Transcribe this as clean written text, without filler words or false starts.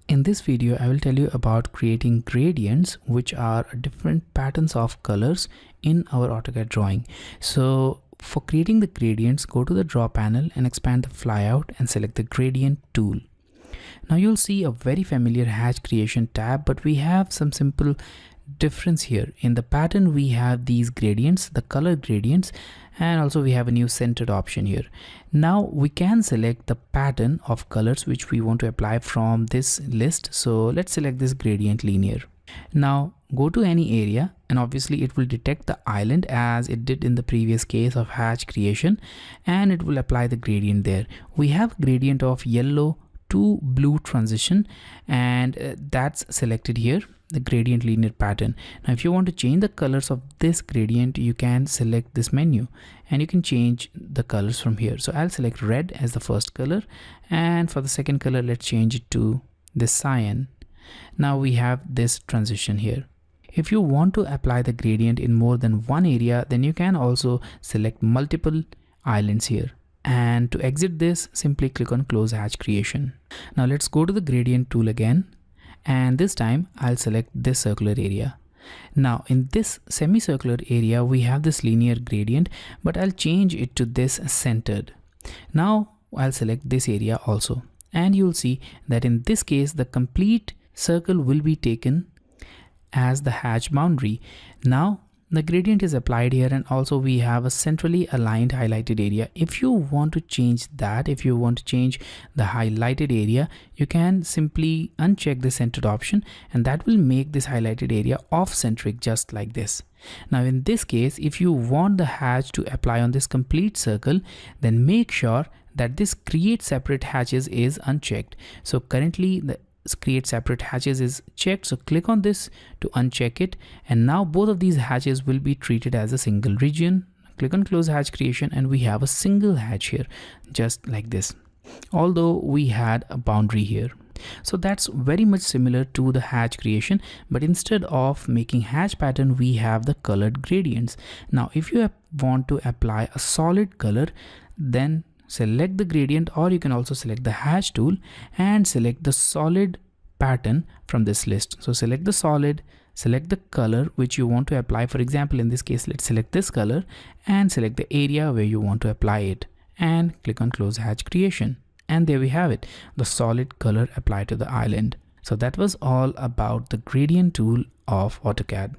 In this video, I will tell you about creating gradients, which are different patterns of colors in our AutoCAD drawing. So for creating the gradients, go to the draw panel and expand the flyout and select the gradient tool. Now you'll see a very familiar hatch creation tab, but we have some simple difference here. In the pattern, we have these gradients, the color gradients, and also we have a new centered option here. Now we can select the pattern of colors which we want to apply from this list. So let's select this gradient linear. Now go to any area and obviously it will detect the island as it did in the previous case of hatch creation, and it will apply the gradient there. We have a gradient of yellow to blue transition, and that's selected here, the gradient linear pattern. Now if you want to change the colors of this gradient, you can select this menu and you can change the colors from here. So I'll select red as the first color, and for the second color let's change it to this cyan. Now we have this transition here. If you want to apply the gradient in more than one area, then you can also select multiple islands here. And to exit this, simply click on close hatch creation. Now let's go to the gradient tool again, and this time I'll select this circular area. Now in this semicircular area we have this linear gradient, but I'll change it to this centered. Now I'll select this area also, and you'll see that in this case the complete circle will be taken as the hatch boundary. Now the gradient is applied here, and also we have a centrally aligned highlighted area. If you want to change that, if you want to change the highlighted area, you can simply uncheck the centered option, and that will make this highlighted area off-centric, just like this. Now in this case, if you want the hatch to apply on this complete circle, then make sure that this create separate hatches is unchecked. So currently the create separate hatches is checked, so click on this to uncheck it, and now both of these hatches will be treated as a single region. Click on close hatch creation and we have a single hatch here, just like this, although we had a boundary here. So that's very much similar to the hatch creation, but instead of making hatch pattern, we have the colored gradients. Now if you want to apply a solid color, then select the gradient, or you can also select the hatch tool and select the solid pattern from this list. So select the solid, select the color which you want to apply. For example, in this case, let's select this color and select the area where you want to apply it, and click on close hatch creation. And there we have it, the solid color applied to the island. So that was all about the gradient tool of AutoCAD.